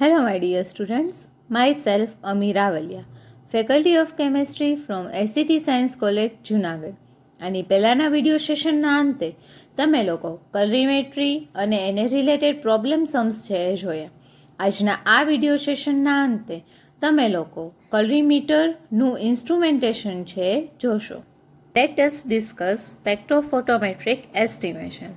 Hello, my dear students. Myself, Amira Valia, Faculty of Chemistry from SCT Science College, Junagadh. આની પહેલાંના video સેશનના અંતે તમે લોકો કલરીમેટ્રી અને એને રિલેટેડ પ્રોબ્લેમ સમ્સ છે એ જોયા. આજના આ વિડીયો સેશનના અંતે તમે લોકો કલરીમીટરનું ઇન્સ્ટ્રુમેન્ટેશન છે એ જોશો. Let us discuss spectrophotometric estimation.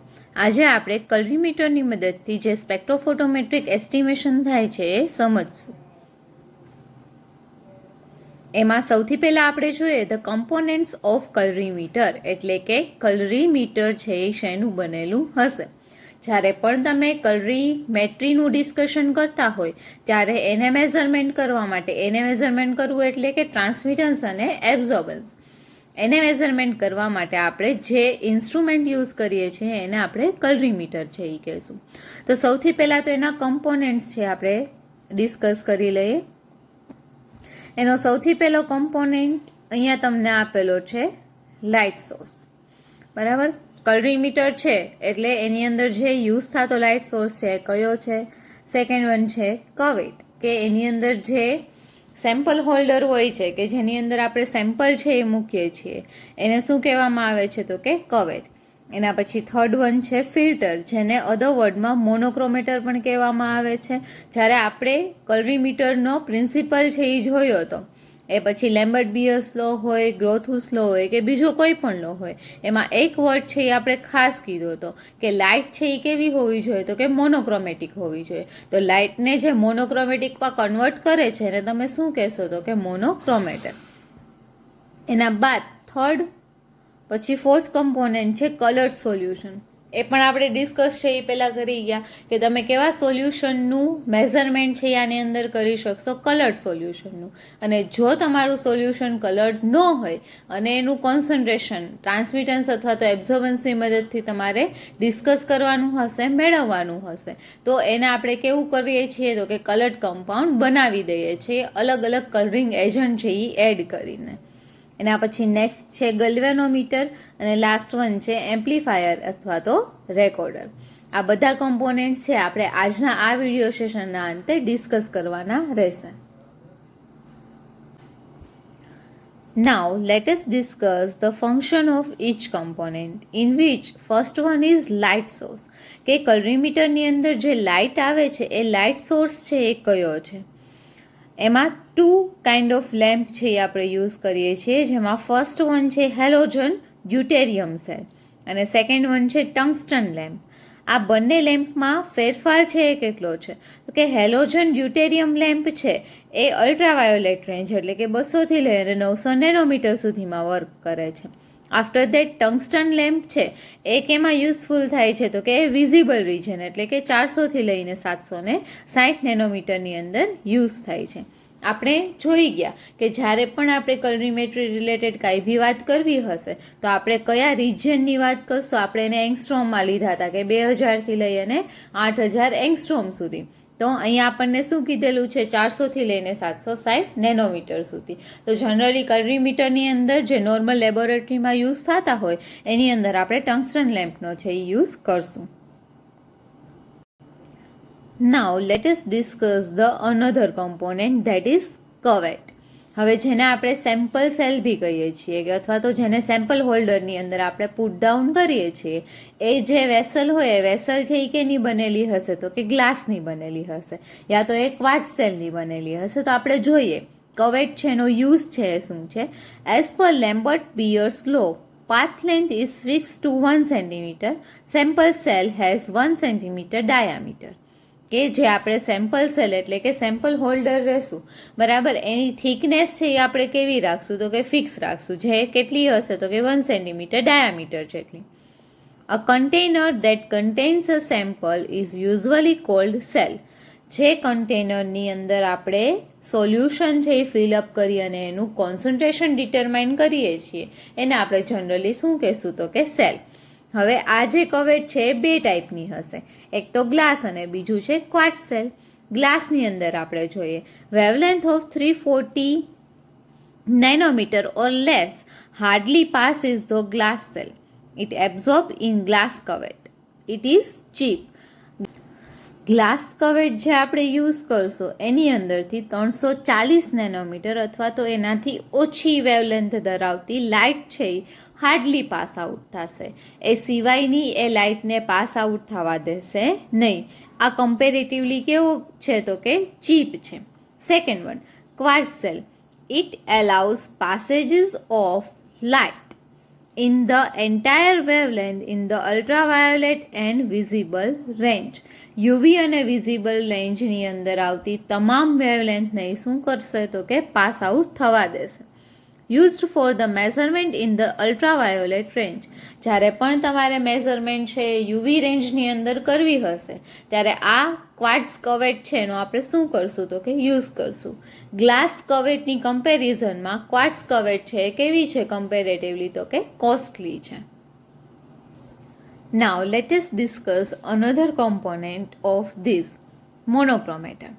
આજે આપણે કલરીમીટરની મદદથી જે સ્પેક્ટ્રોફોટોમેટ્રિક એસ્ટિમેશન થાય છે એ સમજશું. એમાં સૌથી પહેલાં આપણે જોઈએ ધ કમ્પોનેન્ટ્સ ઓફ કલરીમીટર, એટલે કે કલરીમીટર છે એ શેનું બનેલું હશે. જ્યારે પણ તમે કલરીમેટ્રીનું ડિસ્કશન કરતા હોય ત્યારે એને મેઝરમેન્ટ કરવા માટે, એને મેઝરમેન્ટ કરવું એટલે કે ટ્રાન્સમિટન્સ અને એબ્ઝોર્બન્સ, એને મેઝરમેન્ટ કરવા માટે આપણે જે ઇન્સ્ટ્રુમેન્ટ યુઝ કરીએ છીએ એને આપણે કલરીમીટર છે એ કહીશું. તો સૌથી પહેલાં તો એના કમ્પોનેન્ટ્સ છે આપણે ડિસ્કસ કરી લઈએ. એનો સૌથી પહેલો કમ્પોનેન્ટ અહીંયા તમને આપેલો છે લાઇટ સોર્સ. બરાબર, કલરીમીટર છે એટલે એની અંદર જે યુઝ થતો લાઇટ સોર્સ છે કયો છે? સેકન્ડ વન છે કવેટ, કે એની અંદર જે સેમ્પલ હોલ્ડર હોય છે કે જેની અંદર આપણે સેમ્પલ છે એ મૂકીએ છીએ એને શું કહેવામાં આવે છે? તો કે કવેટ. એના પછી થર્ડ વન છે ફિલ્ટર, જેને અધર વર્ડમાં મોનોક્રોમેટર પણ કહેવામાં આવે છે. જ્યારે આપણે કલરીમીટરનો પ્રિન્સિપલ છે એ જોયો હતો, એ પછી લેમ્બર્ટ બિયર્સ લો હોય, ગ્રોથુસ લો હોય કે બીજો કોઈ પણ લો હોય, એમાં એક વર્ડ છે એ આપણે ખાસ કીધો હતો કે લાઇટ છે એ કેવી હોવી જોઈએ? તો કે મોનોક્રોમેટિક હોવી જોઈએ. તો લાઇટને જે મોનોક્રોમેટિકમાં કન્વર્ટ કરે છે એને તમે શું કહેશો? તો કે મોનોક્રોમેટર. એના બાદ થર્ડ પછી ફોર્થ કમ્પોનેન્ટ છે કલર્ડ સોલ્યુશન. એ પણ આપણે ડિસ્કસ છે એ પહેલાં કરી ગયા કે તમે કેવા સોલ્યુશનનું મેઝરમેન્ટ છે આની અંદર કરી શકશો? કલર્ડ સોલ્યુશનનું. અને જો તમારું સોલ્યુશન કલર્ડ ન હોય અને એનું કોન્સન્ટ્રેશન ટ્રાન્સમિટન્સ અથવા તો એબ્ઝોર્બન્સની મદદથી તમારે ડિસ્કસ કરવાનું હશે, મેળવવાનું હશે, તો એને આપણે કેવું કરીએ છીએ? તો કે કલર્ડ કમ્પાઉન્ડ બનાવી દઈએ છીએ અલગ અલગ કલરિંગ એજન્ટ છે એ એડ કરીને. એના પછી નેક્સ્ટ છે ગલ્વેનોમીટર અને લાસ્ટ વન છે એમ્પ્લીફાયર અથવા તો રેકોર્ડર. આ બધા કમ્પોનેન્ટ છે આપણે આજના આ વિડીયો સેશનના અંતે ડિસ્કસ કરવાના રહેશે. Now let us discuss the function of each component, in which first one is light source. કે કલરીમીટરની અંદર જે લાઇટ આવે છે એ લાઇટ સોર્સ છે એ કયો છે? એમાં ટુ કાઇન્ડ ઓફ લેમ્પ છે એ આપણે યુઝ કરીએ છીએ, જેમાં ફર્સ્ટ વન છે હેલોજન ડ્યુટેરિયમ સેલ અને સેકન્ડ વન છે ટંગસ્ટન લેમ્પ. આ બંને લેમ્પમાં ફેરફાર છે એ કેટલો છે? તો કે હેલોજન ડ્યુટેરિયમ લેમ્પ છે એ અલ્ટ્રાવાયોલેટ રેન્જ એટલે કે 200થી લઈને 900 નેનોમીટર સુધીમાં વર્ક કરે છે. આફ્ટર દેટ ટંગસ્ટન લેમ્પ છે એ કેમાં યુઝફુલ થાય છે? તો કે વિઝિબલ રિજન એટલે કે 400થી લઈને 760 નેનોમીટરની અંદર યુઝ થાય છે. આપણે જોઈ ગયા કે જ્યારે પણ આપણે કલરીમેટ્રી રિલેટેડ કાંઈ બી વાત કરવી હશે તો આપણે કયા રિજિયનની વાત કરશું? આપણે એને એંગસ્ટ્રોમમાં લીધા હતા કે 2000થી લઈ અને 8000 એંગસ્ટ્રોમ સુધી. તો અહીંયા આપણને શું કીધેલું છે? 400થી લઈને 760 નેનોમીટર સુધી. તો જનરલી કલરીમીટરની અંદર જે નોર્મલ લેબોરેટરીમાં યુઝ થતા હોય એની અંદર આપણે ટંગસ્ટન લેમ્પનો છે એ યુઝ કરશું. Now let us discuss the another component, that is cuvette. હવે જેને આપણે સેમ્પલ સેલ બી કહીએ છીએ કે અથવા તો જેને સેમ્પલ હોલ્ડરની અંદર આપણે પુટ ડાઉન કરીએ છીએ, એ જે વેસલ હોય એ વેસલ છે એ કેની બનેલી હશે? તો કે ગ્લાસની બનેલી હશે યા તો એ ક્વાર્ટઝ સેલની બનેલી હશે. તો આપણે જોઈએ કવેટ છે એનો યુઝ છે એ શું છે? As per Lambert Beer's law, path length is fixed to 1 cm. Sample cell has 1 cm diameter. કે જે આપણે સેમ્પલ સેલ એટલે કે સેમ્પલ હોલ્ડર રહેશું, બરાબર, એની થિકનેસ છે એ આપણે કેવી રાખશું? તો કે ફિક્સ રાખશું. જે કેટલી હશે? તો કે 1 સેન્ટીમીટર ડાયામીટર જેટલી. A container that contains a sample is usually called cell. જે કન્ટેનરની અંદર આપણે સોલ્યુશન છે એ ફિલઅપ કરી અને એનું કોન્સન્ટ્રેશન ડિટરમાઇન કરીએ છીએ એને આપણે જનરલી શું કહેશું? તો કે સેલ. હવે આ જે કવેટ છે એ બે ટાઈપની હશે, એક તો ગ્લાસ અને બીજું છે ક્વાર્ટઝ સેલ. ગ્લાસની અંદર આપણે જોઈએ wavelength of 340 nanometer or less hardly passes the glass cell. It absorbs in glass cuvette. It is cheap. Glass cuvette જે આપણે યુઝ કરશો એની અંદરથી 340 નેનોમીટર અથવા તો એનાથી ઓછી વેવલેન્થ ધરાવતી લાઇટ છે એ હાર્ડલી પાસ આઉટ થશે. એ સિવાયની એ લાઇટને પાસ આઉટ થવા દેશે નહીં. આ કમ્પેરેટિવલી કેવો છે તો કે ચીપ છે. Second one, quartz cell. It allows passages of light in the entire wavelength in the ultraviolet and visible range. UV અને વિઝિબલ રેન્જની અંદર આવતી તમામ વેવલેન્થને શું કરશે તો કે પાસ આઉટ થવા દેશે. Used for the measurement in the ultraviolet range. જ્યારે પણ તમારે મેઝરમેન્ટ છે યુવી રેન્જની અંદર કરવી હશે ત્યારે આ ક્વાર્ટઝ કવેટ છે એનો આપણે શું કરશું તો કે યુઝ કરશું. ગ્લાસ કવેટની કમ્પેરિઝનમાં ક્વાર્ટઝ કવેટ છે એ કેવી છે કમ્પેરેટિવલી તો કે કોસ્ટલી છે. Now let us discuss another component of this, monochromator.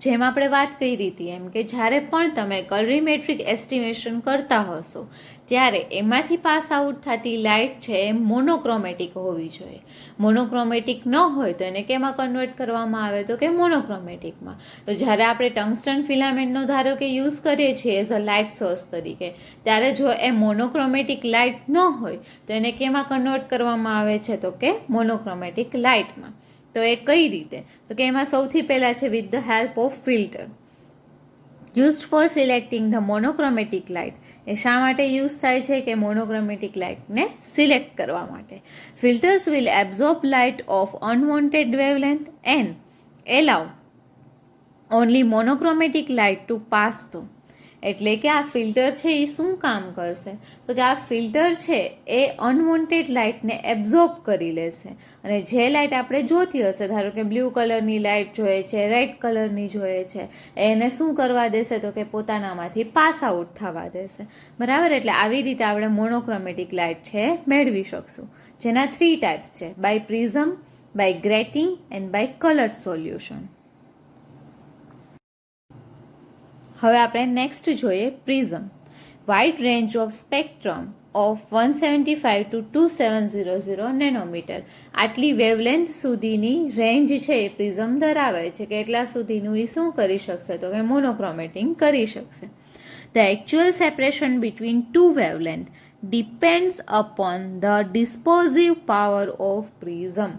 જેમ આપણે વાત કરી હતી એમ કે જ્યારે પણ તમે કલરીમેટ્રિક એસ્ટિમેશન કરતા હશો ત્યારે એમાંથી પાસ આઉટ થતી લાઇટ છે એ મોનોક્રોમેટિક હોવી જોઈએ. મોનોક્રોમેટિક ન હોય તો એને કેમાં કન્વર્ટ કરવામાં આવે તો કે મોનોક્રોમેટિકમાં. તો જ્યારે આપણે ટંગસ્ટન ફિલામેન્ટનો ધારો કે યુઝ કરીએ છીએ એઝ અ લાઇટ સોર્સ તરીકે, ત્યારે જો એ મોનોક્રોમેટિક લાઇટ ન હોય તો એને કેમાં કન્વર્ટ કરવામાં આવે છે તો કે મોનોક્રોમેટિક લાઇટમાં. તો એ કઈ રીતે તો કે એમાં સૌથી પહેલાં છે with the help of filter used for selecting the monochromatic light. એ શા માટે યુઝ થાય છે કે મોનોક્રોમેટિક લાઇટને સિલેક્ટ કરવા માટે. Filters will absorb light of unwanted wavelength and allow only monochromatic light two pass through. એટલે કે આ ફિલ્ટર છે એ શું કામ કરશે તો કે આ ફિલ્ટર છે એ અનવોન્ટેડ લાઇટને એબ્ઝોર્બ કરી લેશે અને જે લાઇટ આપણે જોતી હશે, ધારો કે બ્લુ કલરની લાઇટ જોઈએ છે, રેડ કલરની જોઈએ છે, એને શું કરવા દેશે તો કે પોતાનામાંથી પાસ આઉટ થવા દેશે. બરાબર, એટલે આવી રીતે આપણે મોનોક્રોમેટિક લાઇટ છે મેળવી શકશું. જેના 3 ટાઈપ્સ છે, by prism, by grating and by coloured solution. હવે આપણે નેક્સ્ટ જોઈએ prism. Wide range of spectrum of 175 to 2700 nanometer. આટલી વેવલેન્થ સુધીની રેન્જ છે એ પ્રિઝમ ધરાવે છે કે એટલા સુધીનું એ શું કરી શકશે તો કે મોનોક્રોમેટિંગ કરી શકશે. The actual separation between two wavelength depends upon the dispersive power of prism.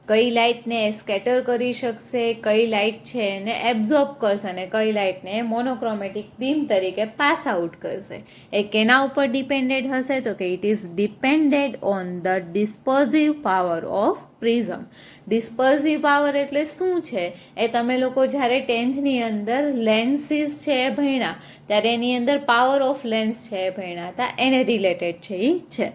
કઈ લાઇટને સ્કેટર કરી શકશે, કઈ લાઇટ છે એને એબ્ઝોર્બ કરશે અને કઈ લાઇટને મોનોક્રોમેટિક બીમ તરીકે પાસ આઉટ કરશે. એ કેના ઉપર ડિપેન્ડેડ હશે તો કે it is depended on the dispersive power of prism. Dispersive power એટલે શું છે એ તમે લોકો જ્યારે 10th અંદર લેન્સીસ છે એ ભણ્યા ત્યારે એની અંદર પાવર ઓફ લેન્સ છે એ ભણ્યા હતા, એને રિલેટેડ છે એ છે.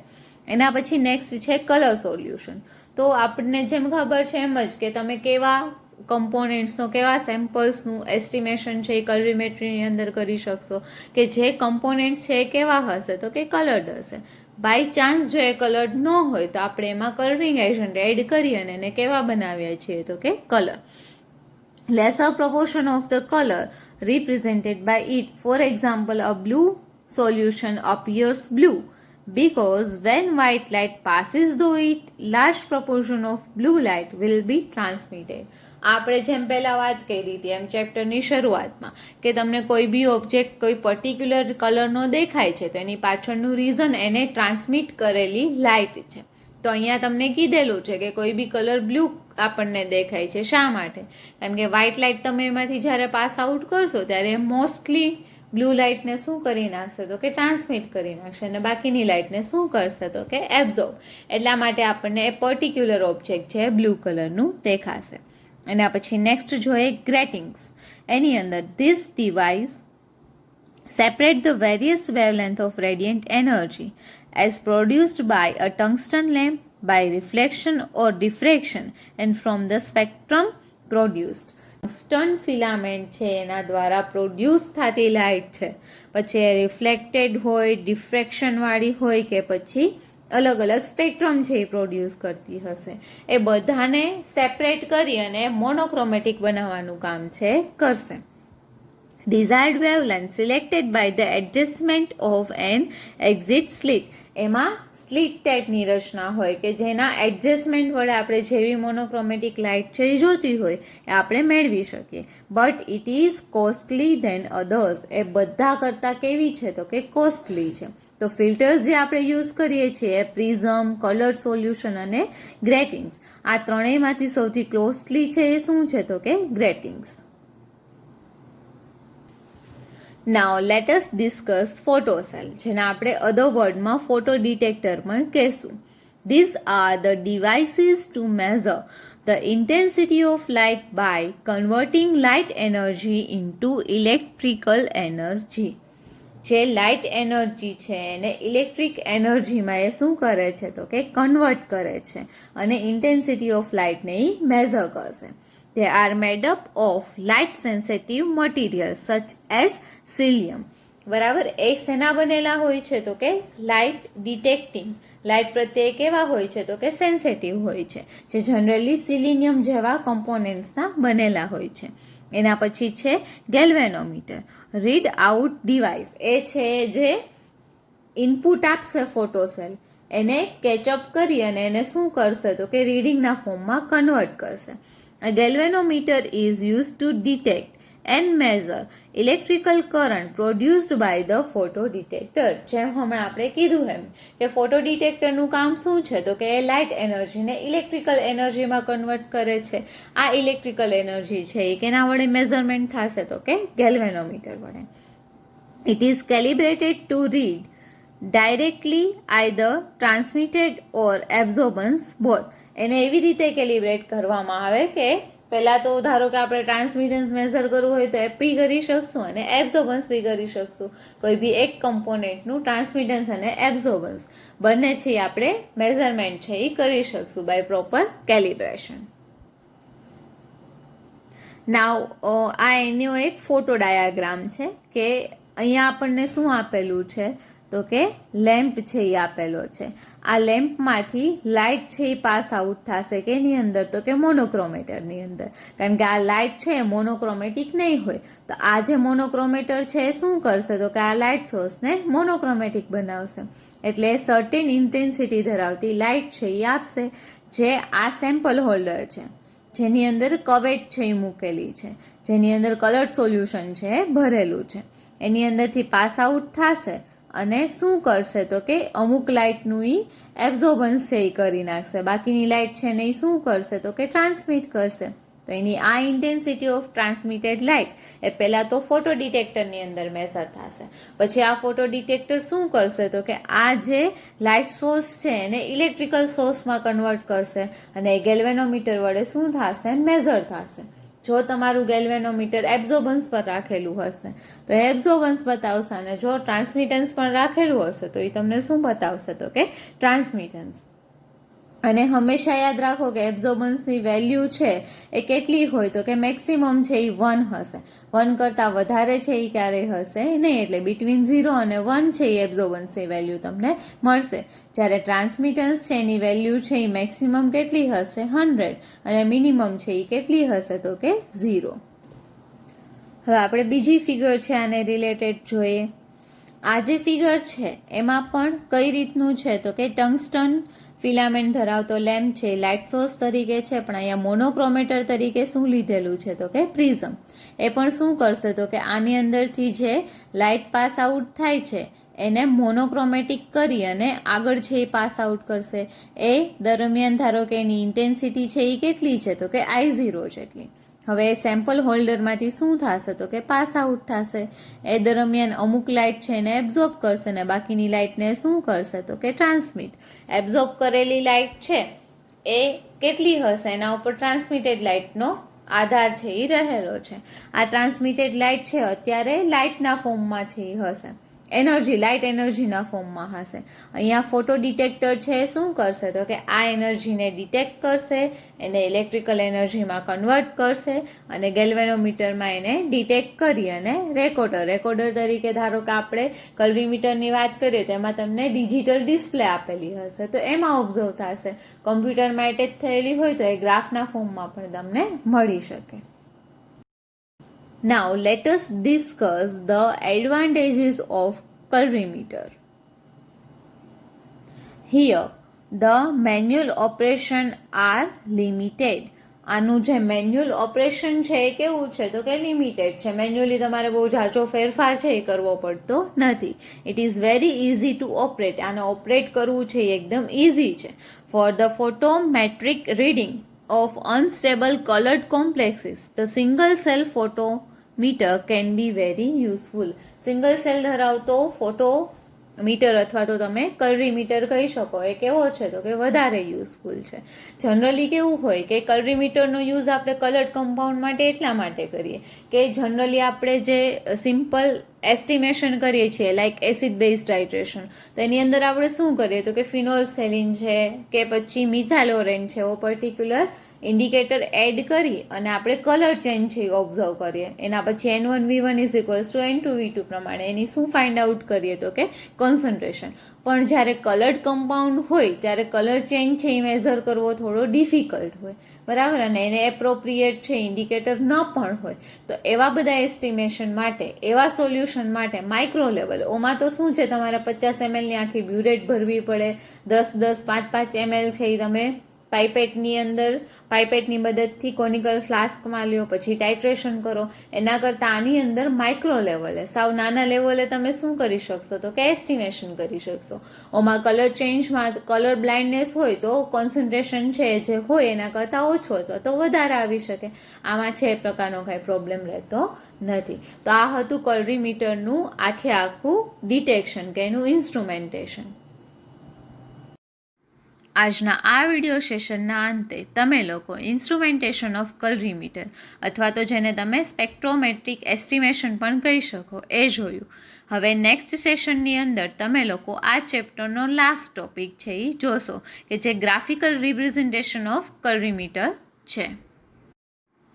એના પછી નેક્સ્ટ છે કલર સોલ્યુશન. તો આપણને જેમ ખબર છે એમ જ કે તમે કેવા કમ્પોનેન્ટ્સનો, કેવા સેમ્પલ્સનું એસ્ટિમેશન છે એ કલરીમેટ્રીની અંદર કરી શકશો કે જે કમ્પોનેન્ટ્સ છે એ કેવા હશે તો કે કલર્ડ હશે. બાય ચાન્સ જો એ કલર્ડ ન હોય તો આપણે એમાં કલરિંગ એજન્ટ એડ કરી અને એને કેવા બનાવ્યા છીએ તો કે colour. Laser proportion of the color represented by it. For example, a blue solution appears blue because when white light passes through it, large proportion of blue light will be transmitted. આપણે જેમ પહેલાં વાત કરી હતી એમ ચેપ્ટરની શરૂઆતમાં કે તમને કોઈ બી ઓબ્જેક્ટ કોઈ પર્ટિક્યુલર કલરનો દેખાય છે તો એની પાછળનું રીઝન એને ટ્રાન્સમિટ કરેલી લાઇટ છે. તો અહીંયા તમને કીધેલું છે કે કોઈ બી કલર બ્લુ આપણને દેખાય છે. શા માટે? કારણ કે વ્હાઇટ લાઇટ તમે એમાંથી જ્યારે પાસ આઉટ કરશો ત્યારે મોસ્ટલી બ્લુ લાઇટને શું કરી નાખશે તો કે ટ્રાન્સમિટ કરી નાખશે અને બાકીની લાઇટને શું કરશે તો કે એબ્ઝોર્બ. એટલા માટે આપણને એ પર્ટિક્યુલર ઓબ્જેક્ટ છે બ્લુ કલરનું દેખાશે. એના પછી નેક્સ્ટ જોઈએ ગ્રેટિંગ્સ. એની અંદર this device separate the various wavelength of radiant energy as produced by a tungsten lamp by reflection or diffraction and from the spectrum produced. Tungsten filament છે એના દ્વારા પ્રોડ્યુસ થતી લાઇટ છે, પછી એ રિફ્લેક્ટેડ હોય, ડિફ્રેક્શનવાળી હોય કે પછી અલગ અલગ સ્પેક્ટ્રમ છે એ પ્રોડ્યુસ કરતી હશે, એ બધાને સેપરેટ કરી અને મોનોક્રોમેટિક બનાવવાનું કામ છે કરશે. desired wavelength selected by the adjustment of an exit slit. એમાં સ્લિટ ટાઈપની રચના હોય કે જેના એડજસ્ટમેન્ટ વડે આપણે જેવી મોનોક્રોમેટિક લાઇટ છે એ જોતી હોય એ આપણે મેળવી શકીએ. But it is costly than others. એ બધા કરતાં કેવી છે તો કે કોસ્ટલી છે. તો ફિલ્ટર્સ જે આપણે યુઝ કરીએ છીએ પ્રિઝમ, કલર સોલ્યુશન અને ગ્રેટિંગ્સ. આ ત્રણેયમાંથી સૌથી કોસ્ટલી છે એ શું છે તો કે ગ્રેટિંગ્સ. Now let us discuss photocell, જેને આપણે અધર વર્ડમાં ફોટો ડિટેક્ટર પણ કહેશું. These are the devices to measure the intensity of light by converting light energy into electrical energy. જે લાઇટ એનર્જી છે એને ઇલેક્ટ્રિક એનર્જીમાં એ શું કરે છે તો કે કન્વર્ટ કરે છે અને ઇન્ટેન્સિટી ઓફ લાઇટને એ મેઝર કરશે. They are made up of light sensitive materials such as psyllium. બરાબર, એ શેના બનેલા હોય છે તો કે લાઇટ ડિટેક્ટિંગ, લાઇટ પ્રત્યે કેવા હોય છે તો કે સેન્સિટિવ હોય છે, જે જનરલી સિલિનિયમ જેવા કમ્પોનેન્ટ્સના બનેલા હોય છે. એના પછી છે ગેલ્વેનોમીટર, રીડ આઉટ ડિવાઇસ. એ છે જે ઇનપુટ આપશે ફોટોસેલ, એને કેચઅપ કરી અને એને શું કરશે તો કે રીડિંગના ફોર્મમાં કન્વર્ટ કરશે. A galvanometer is used to detect and measure electrical current produced by the photodetector. જેમ હમણાં આપણે કીધું એમ કે ફોટો ડિટેક્ટરનું કામ શું છે તો કે એ લાઇટ એનર્જીને ઇલેક્ટ્રિકલ એનર્જીમાં કન્વર્ટ કરે છે. આ ઇલેક્ટ્રિકલ એનર્જી છે એ કેના વડે મેઝરમેન્ટ થશે તો કે ગેલ્વેનોમીટર વડે. It is calibrated to read directly either transmitted or absorbance both. એને એવી રીતે કેલિબ્રેટ કરવામાં આવે કે પહેલાં તો ધારો કે આપણે ટ્રાન્સમિટન્સ મેઝર કરવું હોય તો એપી કરી શકશું અને એબ્ઝોર્બન્સ બી કરી શકશું. કોઈ બી એક કમ્પોનેન્ટનું ટ્રાન્સમિટન્સ અને એબ્ઝોર્બન્સ બંને છે આપણે મેઝરમેન્ટ છે એ કરી શકશું બાય પ્રોપર કેલિબ્રેશન. નાવ આ એનો એક ફોટો ડાયાગ્રામ છે કે અહીંયા આપણને શું આપેલું છે તો કે લેમ્પ છે એ આપેલો છે. આ લેમ્પમાંથી લાઇટ છે એ પાસ આઉટ થશે કે એની અંદર તો કે મોનોક્રોમેટરની અંદર, કારણ કે આ લાઇટ છે એ મોનોક્રોમેટિક નહીં હોય. તો આ જે મોનોક્રોમેટર છે એ શું કરશે તો કે આ લાઇટ સોર્સને મોનોક્રોમેટિક બનાવશે, એટલે સર્ટેન ઇન્ટેન્સિટી ધરાવતી લાઇટ છે એ આપશે. જે આ સેમ્પલ હોલ્ડર છે જેની અંદર કવેટ છે એ મૂકેલી છે, જેની અંદર કલર સોલ્યુશન છે એ ભરેલું છે, એની અંદરથી પાસ આઉટ થશે અને શું કરશે તો કે અમુક લાઇટનું ઈ એબ્ઝોર્બન્સ છે એ કરી નાખશે, બાકીની લાઇટ છે ને એ શું કરશે તો કે ટ્રાન્સમિટ કરશે. તો એની આ ઇન્ટેન્સિટી ઓફ ટ્રાન્સમિટેડ લાઇટ એ પહેલાં તો ફોટો ડિટેક્ટરની અંદર મેઝર થશે. પછી આ ફોટો ડિટેક્ટર શું કરશે તો કે આ જે લાઇટ સોર્સ છે એને ઇલેક્ટ્રિકલ સોર્સમાં કન્વર્ટ કરશે અને ગેલ્વેનોમીટર વડે શું થશે મેઝર થશે. જો તમારું ગેલ્વેનોમીટર એબ્ઝોર્બન્સ પર રાખેલું હશે તો એબ્ઝોર્બન્સ બતાવશે અને જો ટ્રાન્સમિટન્સ પણ રાખેલું હશે તો એ તમને શું બતાવશે તો કે ટ્રાન્સમિટન્સ. અને હંમેશા યાદ રાખો કે એબ્ઝોર્બન્સની વેલ્યુ છે એ કેટલી હોય તો કે મેક્સિમમ છે એ 1 હશે. 1 કરતાં વધારે છે એ ક્યારેય હશે નહીં, એટલે બિટવીન 0 અને 1 છે એ એબ્ઝોર્બન્સની વેલ્યુ તમને મળશે. જ્યારે ટ્રાન્સમિટન્સ છે એની વેલ્યુ છે એ મેક્સિમમ કેટલી હશે 100 અને મિનિમમ છે એ કેટલી હશે તો કે 0. હવે આપણે બીજી ફિગર છે આને રિલેટેડ જોઈએ. આ જે ફિગર છે એમાં પણ કઈ રીતનું છે તો કે ટંગસ્ટન ફિલામેન્ટ ધરાવતો લેમ્પ છે, લાઇટ સોર્સ તરીકે છે, પણ અહીંયા મોનોક્રોમેટર તરીકે શું લીધેલું છે તો કે પ્રિઝમ. એ પણ શું કરશે તો કે આની અંદરથી જે લાઇટ પાસ આઉટ થાય છે એને મોનોક્રોમેટિક કરી અને આગળ છે એ પાસ આઉટ કરશે. એ દરમિયાન ધારો કે એની ઇન્ટેન્સિટી છે એ કેટલી છે તો કે I0 જેટલી. હવે સેમ્પલ હોલ્ડરમાંથી શું થશે તો કે પાસ આઉટ થશે. એ દરમિયાન અમુક લાઇટ છે એને એબ્ઝોર્બ કરશે ને બાકીની લાઇટને શું કરશે તો કે ટ્રાન્સમિટ. એબ્ઝોર્બ કરેલી લાઇટ છે એ કેટલી હશે એના ઉપર ટ્રાન્સમિટેડ લાઇટનો આધાર છે એ રહેલો છે. આ ટ્રાન્સમિટેડ લાઇટ છે અત્યારે લાઇટના ફોર્મમાં છે એ હશે, એનર્જી લાઇટ એનર્જીના ફોર્મમાં હશે. અહીંયા ફોટો ડિટેક્ટર છે એ શું કરશે તો કે આ એનર્જીને ડિટેક્ટ કરશે, એને ઇલેક્ટ્રિકલ એનર્જીમાં કન્વર્ટ કરશે અને ગેલ્વેનોમીટરમાં એને ડિટેક્ટ કરી અને રેકોર્ડર તરીકે ધારો કે આપણે કલરીમીટરની વાત કરીએ તો એમાં તમને ડિજિટલ ડિસ્પ્લે આપેલી હશે તો એમાં ઓબ્ઝર્વ થશે. કમ્પ્યુટરમાં એટેચ થયેલી હોય તો એ ગ્રાફના ફોર્મમાં પણ તમને મળી શકે. Now let us discuss the advantages of colorimeter. Here the manual operation are limited. આનું જે મેન્યુઅલ ઓપરેશન છે એ કેવું છે તો કે લિમિટેડ છે. મેન્યુઅલી તમારે બહુ ઝાઝો ફેરફાર છે એ કરવો પડતો નથી. It is very easy to operate. આને ઓપરેટ કરવું છે એ એકદમ ઇઝી છે. For the photometric reading of unstable colored complexes, the single cell photometer can be very useful. Single cell ધરાવતો ફોટોમીટર અથવા તો તમે કલરીમીટર કહી શકો એ કેવો છે તો કે વધારે યુઝફુલ છે. જનરલી કેવું હોય કે કલરીમીટરનો યુઝ આપણે કલર્ડ કમ્પાઉન્ડ માટે એટલા માટે કરીએ કે જનરલી આપણે જે સિમ્પલ એસ્ટિમેશન કરીએ છીએ લાઇક એસિડ બેઝ ટાઇટ્રેશન, તો એની અંદર આપણે શું કરીએ તો કે ફિનોલ સેલિન છે કે પછી મિથાલોરેન છે એવો પર્ટિક્યુલર ઇન્ડિકેટર એડ કરી અને આપણે કલર ચેન્જ છે એ ઓબ્ઝર્વ કરીએ. એના પછી N1V1 is equals to N2V2 પ્રમાણે એની શું ફાઇન્ડ આઉટ કરીએ તો કે કોન્સન્ટ્રેશન. પણ જ્યારે કલર્ડ કમ્પાઉન્ડ હોય ત્યારે કલર ચેન્જ છે એ મેઝર કરવો થોડો ડિફિકલ્ટ હોય, બરાબર, અને એને એપ્રોપ્રિએટ છે ઇન્ડિકેટર ન પણ હોય. તો એવા બધા એસ્ટિમેશન માટે, એવા સોલ્યુશન માટે માઇક્રો લેવલ ઓમાં તો શું છે તમારે 50 ml ની આખી બ્યુરેટ ભરવી પડે, 10-10, 5-5 ml છે એ તમે પાઇપેટની અંદર પાઇપેટની મદદથી કોનિકલ ફ્લાસ્કમાં લ્યો, પછી ટાઇટ્રેશન કરો. એના કરતાં આની અંદર માઇક્રો લેવલે, સાવ નાના લેવલે તમે શું કરી શકશો તો કે એસ્ટિમેશન કરી શકશો. ઓમાં કલર ચેન્જમાં કલર બ્લાઇન્ડનેસ હોય તો કોન્સન્ટ્રેશન છે જે હોય એના કરતાં ઓછો અથવા તો વધારે આવી શકે. આમાં છે એ પ્રકારનો કાંઈ પ્રોબ્લેમ રહેતો નથી. તો આ હતું કલરીમીટરનું આખું ડિટેક્શન કે એનું ઇન્સ્ટ્રુમેન્ટેશન. આજના આ વિડીયો સેશનના અંતે તમે લોકો ઇન્સ્ટ્રુમેન્ટેશન ઓફ કલરીમીટર અથવા તો જેને તમે સ્પેક્ટ્રોમેટ્રિક એસ્ટિમેશન પણ કહી શકો એ જોયું. હવે નેક્સ્ટ સેશનની અંદર તમે લોકો આ ચેપ્ટરનો લાસ્ટ ટોપિક છે એ જોશો કે જે ગ્રાફિકલ રિપ્રેઝન્ટેશન ઓફ કલરીમીટર છે.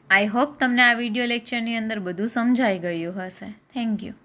આઈ હોપ તમને આ વિડીયો લેક્ચરની અંદર બધું સમજાઈ ગયું હશે. Thank you.